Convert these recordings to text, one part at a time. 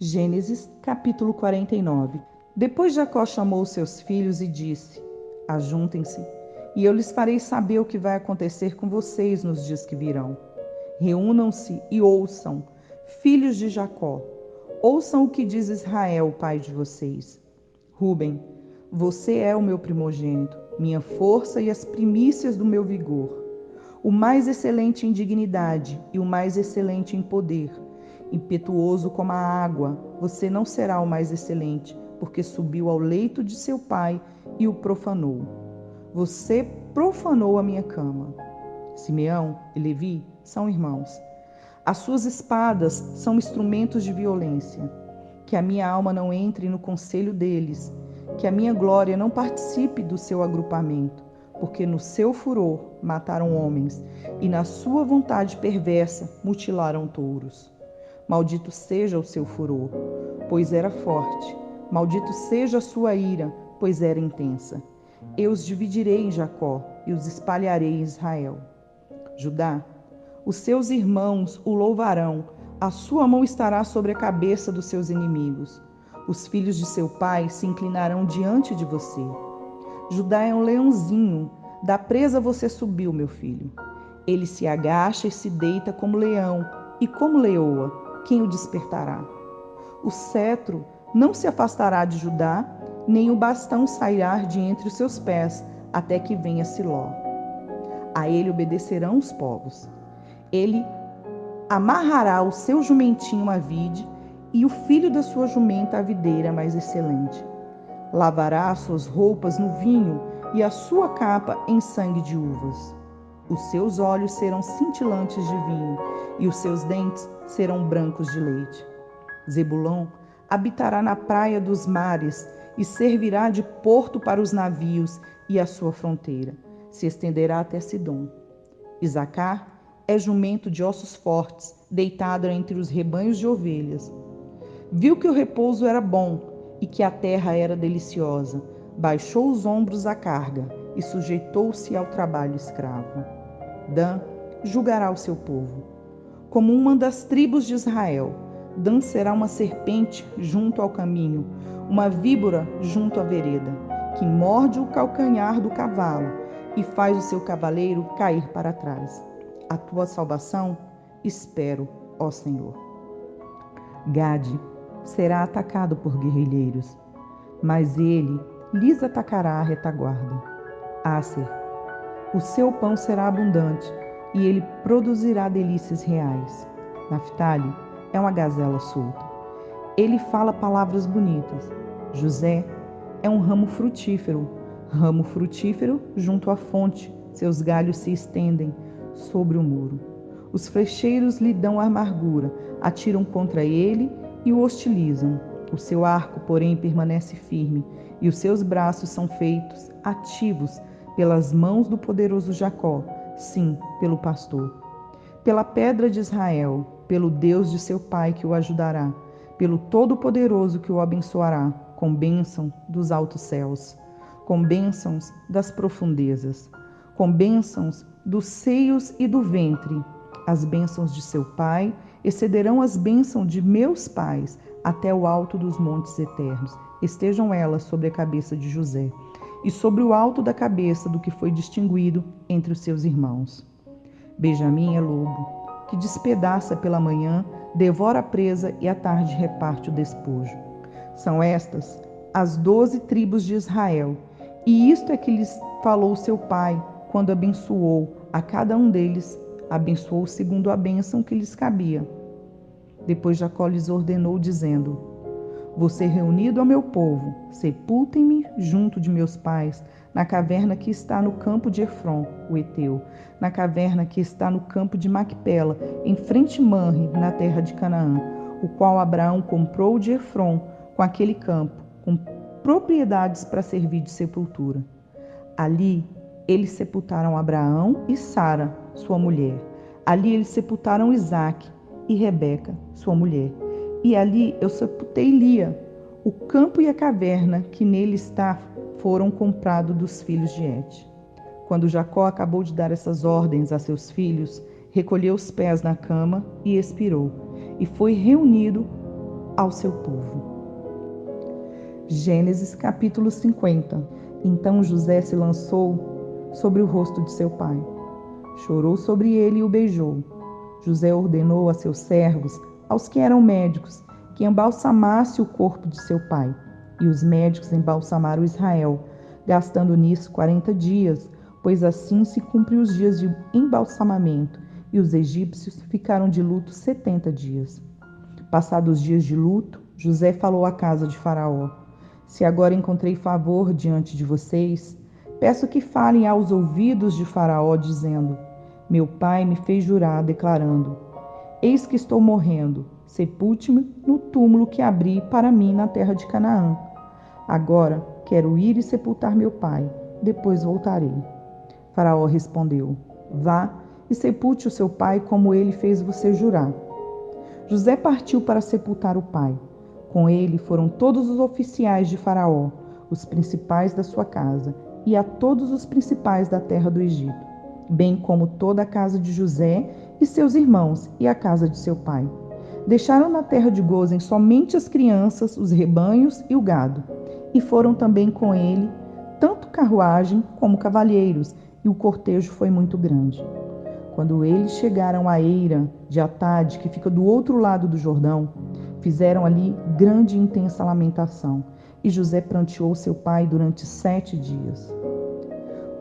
Gênesis, capítulo 49. Depois Jacó chamou seus filhos e disse: Ajuntem-se, e eu lhes farei saber o que vai acontecer com vocês nos dias que virão. Reúnam-se e ouçam, filhos de Jacó. Ouçam o que diz Israel, pai de vocês. Rúben, você é o meu primogênito, minha força e as primícias do meu vigor. O mais excelente em dignidade e o mais excelente em poder. Impetuoso como a água, você não será o mais excelente, porque subiu ao leito de seu pai e o profanou. Você profanou a minha cama. Simeão e Levi são irmãos. As suas espadas são instrumentos de violência. Que a minha alma não entre no conselho deles, que a minha glória não participe do seu agrupamento, porque no seu furor mataram homens e na sua vontade perversa mutilaram touros. Maldito seja o seu furor, pois era forte. Maldito seja a sua ira, pois era intensa. Eu os dividirei em Jacó e os espalharei em Israel. Judá, os seus irmãos o louvarão, a sua mão estará sobre a cabeça dos seus inimigos. Os filhos de seu pai se inclinarão diante de você. Judá é um leãozinho, da presa você subiu, meu filho. Ele se agacha e se deita como leão, e como leoa. Quem o despertará? O cetro não se afastará de Judá, nem o bastão sairá de entre os seus pés, até que venha Siló. A ele obedecerão os povos. Ele amarrará o seu jumentinho à vide, e o filho da sua jumenta à videira mais excelente. Lavará as suas roupas no vinho, e a sua capa em sangue de uvas. Os seus olhos serão cintilantes de vinho, e os seus dentes serão brancos de leite. Zebulon habitará na praia dos mares e servirá de porto para os navios, e a sua fronteira se estenderá até Sidom. Isacar é jumento de ossos fortes, deitado entre os rebanhos de ovelhas. Viu que o repouso era bom e que a terra era deliciosa, baixou os ombros à carga e sujeitou-se ao trabalho escravo. Dan julgará o seu povo. Como uma das tribos de Israel, Dan será uma serpente junto ao caminho, uma víbora junto à vereda, que morde o calcanhar do cavalo e faz o seu cavaleiro cair para trás. A tua salvação espero, ó Senhor. Gade será atacado por guerrilheiros, mas ele lhes atacará a retaguarda. Asser, o seu pão será abundante e ele produzirá delícias reais. Naftali é uma gazela solta. Ele fala palavras bonitas. José é um ramo frutífero junto à fonte. Seus galhos se estendem sobre o muro. Os flecheiros lhe dão amargura, atiram contra ele e o hostilizam. O seu arco, porém, permanece firme, e os seus braços são feitos ativos pelas mãos do poderoso Jacó, sim, pelo pastor. Pela pedra de Israel, pelo Deus de seu pai que o ajudará, pelo Todo-Poderoso que o abençoará, com bênção dos altos céus, com bênçãos das profundezas, com bênçãos dos seios e do ventre. As bênçãos de seu pai excederão as bênçãos de meus pais até o alto dos montes eternos. Estejam elas sobre a cabeça de José e sobre o alto da cabeça do que foi distinguido entre os seus irmãos. Benjamim é lobo, que despedaça pela manhã, devora a presa e à tarde reparte o despojo. São estas as 12 tribos de Israel, e isto é que lhes falou seu pai, quando abençoou a cada um deles, abençoou segundo a bênção que lhes cabia. Depois Jacó lhes ordenou, dizendo: Vou ser reunido ao meu povo, sepultem-me junto de meus pais, na caverna que está no campo de Efron, o Eteu, na caverna que está no campo de Macpela, em frente Manre, na terra de Canaã, o qual Abraão comprou de Efron, com aquele campo, com propriedades para servir de sepultura. Ali eles sepultaram Abraão e Sara, sua mulher. Ali eles sepultaram Isaque e Rebeca, sua mulher. E ali eu sepultei Lia. O campo e a caverna que nele está foram comprados dos filhos de Het. Quando Jacó acabou de dar essas ordens a seus filhos, recolheu os pés na cama e expirou, e foi reunido ao seu povo. Gênesis capítulo 50. Então José se lançou sobre o rosto de seu pai. Chorou sobre ele e o beijou. José ordenou a seus servos, aos que eram médicos, que embalsamasse o corpo de seu pai. E os médicos embalsamaram Israel, gastando nisso 40 dias, pois assim se cumpriam os dias de embalsamamento, e os egípcios ficaram de luto 70 dias. Passados os dias de luto, José falou à casa de Faraó: Se agora encontrei favor diante de vocês, peço que falem aos ouvidos de Faraó, dizendo: Meu pai me fez jurar, declarando: Eis que estou morrendo, sepulte-me no túmulo que abri para mim na terra de Canaã. Agora quero ir e sepultar meu pai, depois voltarei. Faraó respondeu: Vá e sepulte o seu pai como ele fez você jurar. José partiu para sepultar o pai. Com ele foram todos os oficiais de Faraó, os principais da sua casa, e a todos os principais da terra do Egito, bem como toda a casa de José e seus irmãos e a casa de seu pai. Deixaram na terra de Gósen somente as crianças, os rebanhos e o gado, e foram também com ele tanto carruagem como cavalheiros, e o cortejo foi muito grande. Quando eles chegaram à eira de Atade, que fica do outro lado do Jordão, fizeram ali grande e intensa lamentação, e José pranteou seu pai durante 7 dias.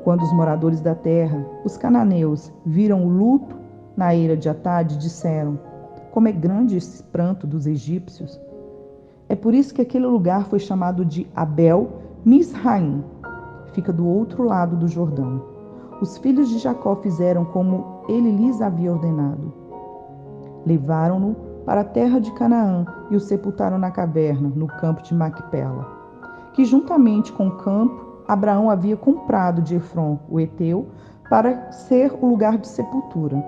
Quando os moradores da terra, os cananeus, viram o luto na eira de Atade, disseram: Como é grande esse pranto dos egípcios! É por isso que aquele lugar foi chamado de Abel-Misraim, fica do outro lado do Jordão. Os filhos de Jacó fizeram como ele lhes havia ordenado. Levaram-no para a terra de Canaã e o sepultaram na caverna, no campo de Macpela, que juntamente com o campo Abraão havia comprado de Efron, o heteu, para ser o lugar de sepultura.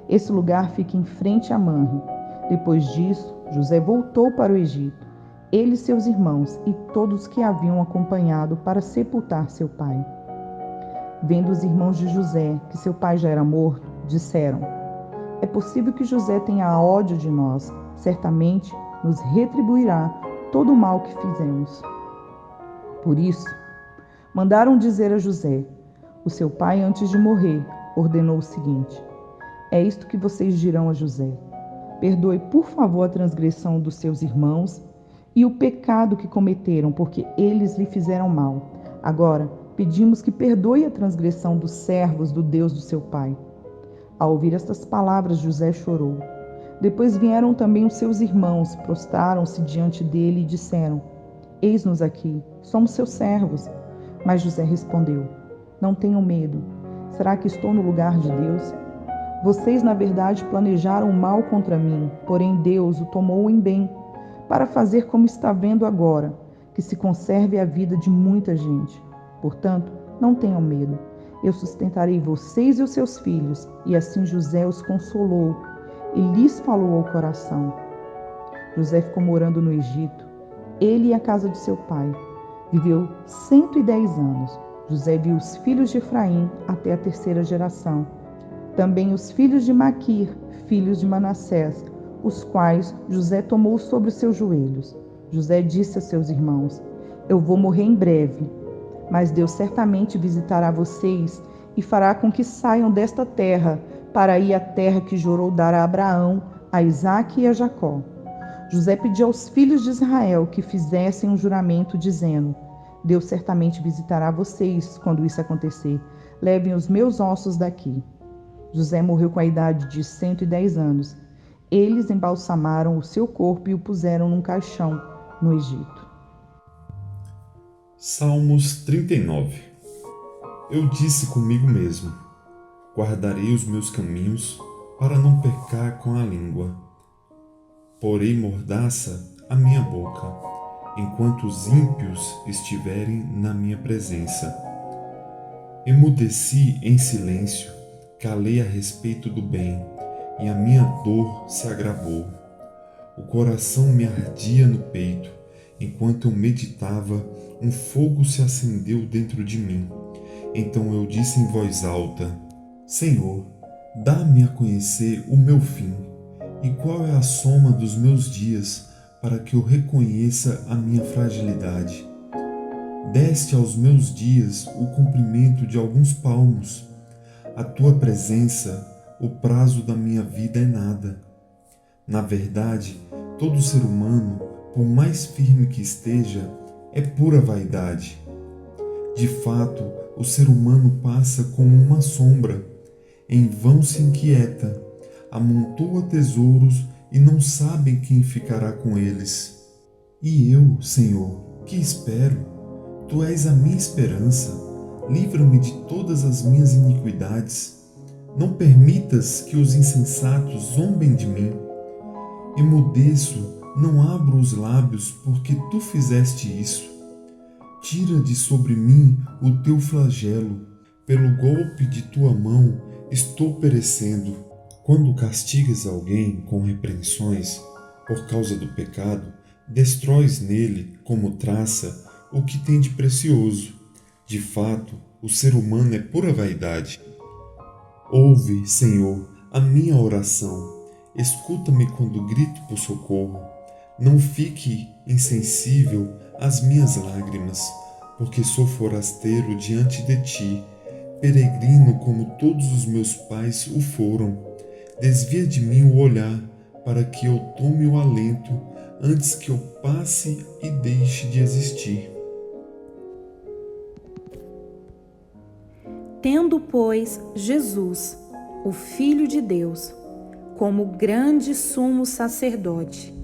Esse lugar fica em frente a Manre. Depois disso, José voltou para o Egito, ele e seus irmãos e todos que haviam acompanhado para sepultar seu pai. Vendo os irmãos de José que seu pai já era morto, disseram: É possível que José tenha ódio de nós, certamente nos retribuirá todo o mal que fizemos. Por isso, mandaram dizer a José: O seu pai, antes de morrer, ordenou o seguinte: É isto que vocês dirão a José: Perdoe, por favor, a transgressão dos seus irmãos e o pecado que cometeram, porque eles lhe fizeram mal. Agora, pedimos que perdoe a transgressão dos servos do Deus do seu pai. Ao ouvir estas palavras, José chorou. Depois vieram também os seus irmãos, prostraram-se diante dele e disseram: Eis-nos aqui, somos seus servos. Mas José respondeu: Não tenham medo. Será que estou no lugar de Deus? Vocês, na verdade, planejaram o mal contra mim, porém Deus o tomou em bem, para fazer como está vendo agora, que se conserve a vida de muita gente. Portanto, não tenham medo. Eu sustentarei vocês e os seus filhos. E assim José os consolou e lhes falou ao coração. José ficou morando no Egito, ele e a casa de seu pai. Viveu 110 anos. José viu os filhos de Efraim até a 3ª geração. Também os filhos de Maquir, filhos de Manassés, os quais José tomou sobre os seus joelhos. José disse a seus irmãos: Eu vou morrer em breve, mas Deus certamente visitará vocês e fará com que saiam desta terra para ir à terra que jurou dar a Abraão, a Isaque e a Jacó. José pediu aos filhos de Israel que fizessem um juramento, dizendo: Deus certamente visitará vocês quando isso acontecer. Levem os meus ossos daqui. José morreu com a idade de 110 anos. Eles embalsamaram o seu corpo e o puseram num caixão no Egito. Salmos 39. Eu disse comigo mesmo: guardarei os meus caminhos para não pecar com a língua. Porei mordaça à minha boca, enquanto os ímpios estiverem na minha presença. Emudeci em silêncio, calei a respeito do bem, e a minha dor se agravou. O coração me ardia no peito, Enquanto eu meditava, um fogo se acendeu dentro de mim. Então eu disse em voz alta: Senhor, dá-me a conhecer o meu fim, e qual é a soma dos meus dias, para que eu reconheça a minha fragilidade. Deste aos meus dias o comprimento de alguns palmos. A tua presença, o prazo da minha vida é nada. Na verdade, todo ser humano, por mais firme que esteja, é pura vaidade. De fato, o ser humano passa como uma sombra. Em vão se inquieta, amontoa tesouros e não sabe quem ficará com eles. E eu, Senhor, que espero? Tu és a minha esperança. Livra-me de todas as minhas iniquidades. Não permitas que os insensatos zombem de mim. Emudeço, não abro os lábios, porque tu fizeste isso. Tira de sobre mim o teu flagelo. Pelo golpe de tua mão estou perecendo. Quando castigas alguém com repreensões por causa do pecado, destróis nele, como traça, o que tem de precioso. De fato, o ser humano é pura vaidade. Ouve, Senhor, a minha oração. Escuta-me quando grito por socorro. Não fique insensível às minhas lágrimas, porque sou forasteiro diante de ti, peregrino como todos os meus pais o foram. Desvia de mim o olhar, para que eu tome o alento, antes que eu passe e deixe de existir. Tendo, pois, Jesus, o Filho de Deus, como grande sumo sacerdote,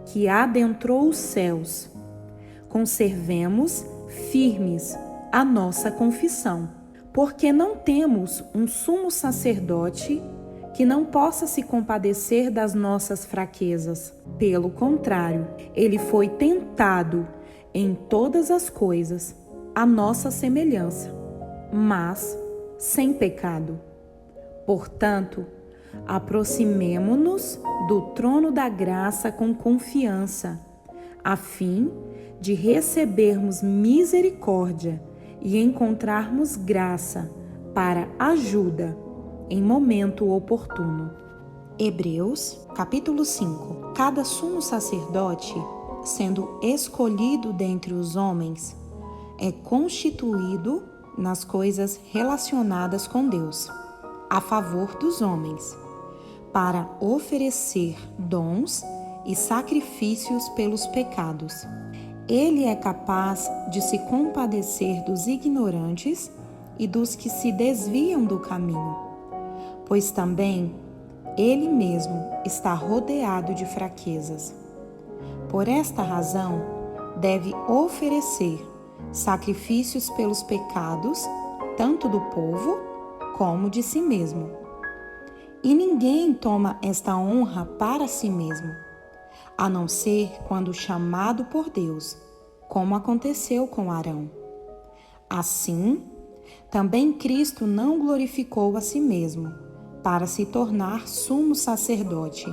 que adentrou os céus, conservemos firmes a nossa confissão, porque não temos um sumo sacerdote que não possa se compadecer das nossas fraquezas. Pelo contrário, ele foi tentado em todas as coisas, à nossa semelhança, mas sem pecado. Portanto, aproximemo-nos do trono da graça com confiança, a fim de recebermos misericórdia e encontrarmos graça para ajuda em momento oportuno. Hebreus, capítulo 5. Cada sumo sacerdote, sendo escolhido dentre os homens, é constituído nas coisas relacionadas com Deus, a favor dos homens, para oferecer dons e sacrifícios pelos pecados. Ele é capaz de se compadecer dos ignorantes e dos que se desviam do caminho, pois também ele mesmo está rodeado de fraquezas. Por esta razão, deve oferecer sacrifícios pelos pecados, tanto do povo como de si mesmo. E ninguém toma esta honra para si mesmo, a não ser quando chamado por Deus, como aconteceu com Arão. Assim, também Cristo não glorificou a si mesmo, para se tornar sumo sacerdote,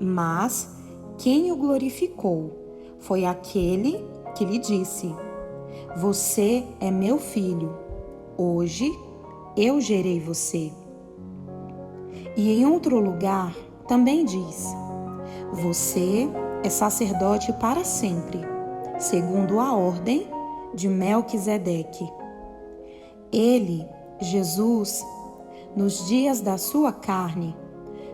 mas quem o glorificou foi aquele que lhe disse: Você é meu filho, hoje eu gerei você. E em outro lugar também diz: Você é sacerdote para sempre, segundo a ordem de Melquisedeque. Ele, Jesus, nos dias da sua carne,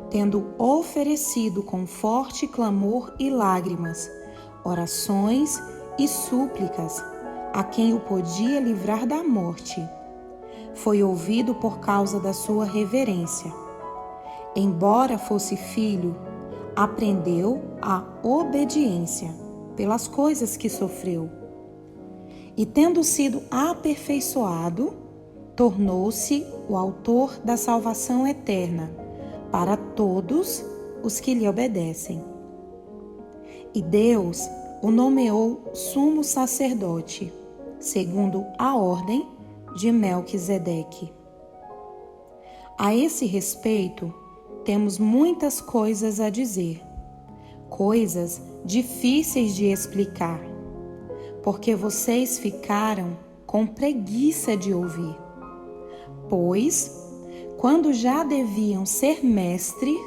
tendo oferecido com forte clamor e lágrimas, orações e súplicas a quem o podia livrar da morte, foi ouvido por causa da sua reverência. Embora fosse filho, aprendeu a obediência pelas coisas que sofreu. E tendo sido aperfeiçoado, tornou-se o autor da salvação eterna para todos os que lhe obedecem. E Deus o nomeou sumo sacerdote, segundo a ordem de Melquisedeque. A esse respeito, temos muitas coisas a dizer, coisas difíceis de explicar, porque vocês ficaram com preguiça de ouvir. Pois, quando já deviam ser mestres,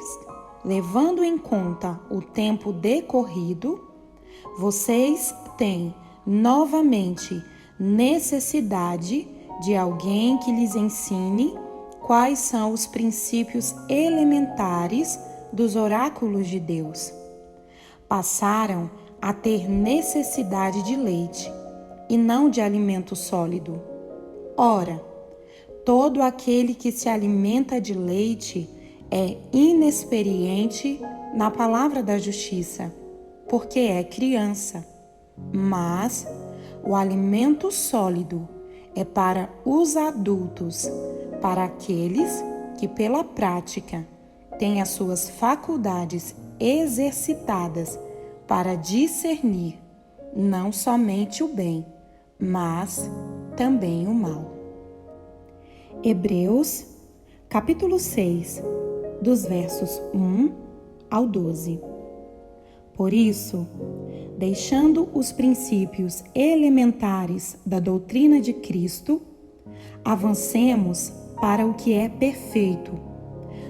levando em conta o tempo decorrido, vocês têm novamente necessidade de alguém que lhes ensine quais são os princípios elementares dos oráculos de Deus. Passaram a ter necessidade de leite e não de alimento sólido. Ora, todo aquele que se alimenta de leite é inexperiente na palavra da justiça, porque é criança. Mas o alimento sólido é para os adultos, para aqueles que pela prática têm as suas faculdades exercitadas para discernir não somente o bem, mas também o mal. Hebreus, capítulo 6, dos versos 1 ao 12. Por isso, deixando os princípios elementares da doutrina de Cristo, avancemos para o que é perfeito,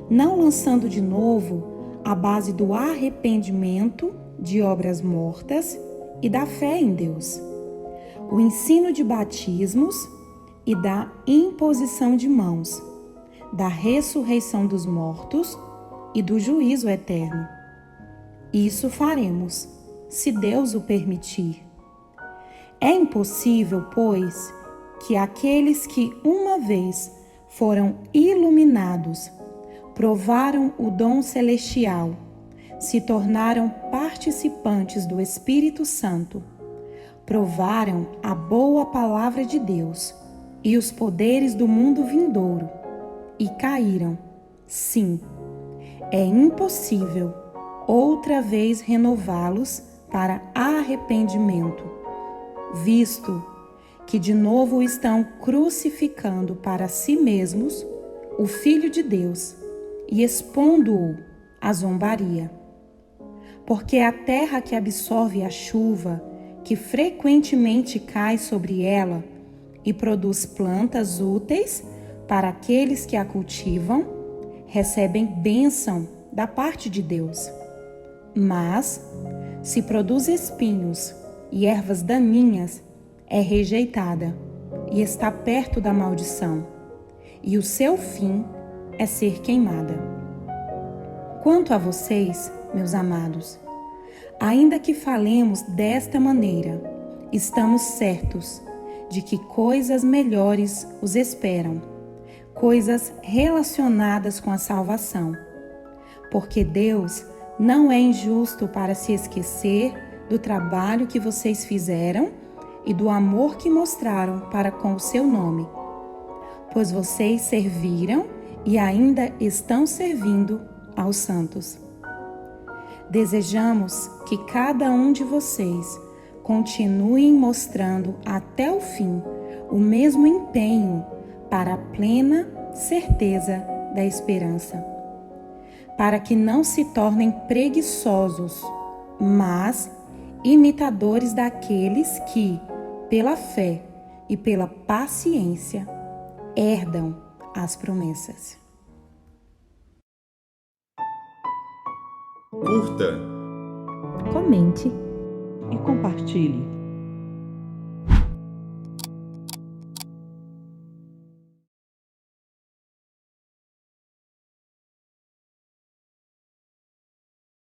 não lançando de novo a base do arrependimento de obras mortas e da fé em Deus, o ensino de batismos e da imposição de mãos, da ressurreição dos mortos e do juízo eterno. Isso faremos, se Deus o permitir. É impossível, pois, que aqueles que uma vez foram iluminados, provaram o dom celestial, se tornaram participantes do Espírito Santo, provaram a boa palavra de Deus e os poderes do mundo vindouro, e caíram. Sim, é impossível outra vez renová-los para arrependimento, visto que de novo estão crucificando para si mesmos o Filho de Deus e expondo-o à zombaria. Porque a terra que absorve a chuva, que frequentemente cai sobre ela e produz plantas úteis para aqueles que a cultivam, recebem bênção da parte de Deus. Mas, se produz espinhos e ervas daninhas, é rejeitada e está perto da maldição, e o seu fim é ser queimada. Quanto a vocês, meus amados, ainda que falemos desta maneira, estamos certos de que coisas melhores os esperam, coisas relacionadas com a salvação, porque Deus não é injusto para se esquecer do trabalho que vocês fizeram e do amor que mostraram para com o seu nome, pois vocês serviram e ainda estão servindo aos santos. Desejamos que cada um de vocês continue mostrando até o fim o mesmo empenho para a plena certeza da esperança, para que não se tornem preguiçosos, mas imitadores daqueles que, pela fé e pela paciência, herdam as promessas. Curta, Comente e compartilhe.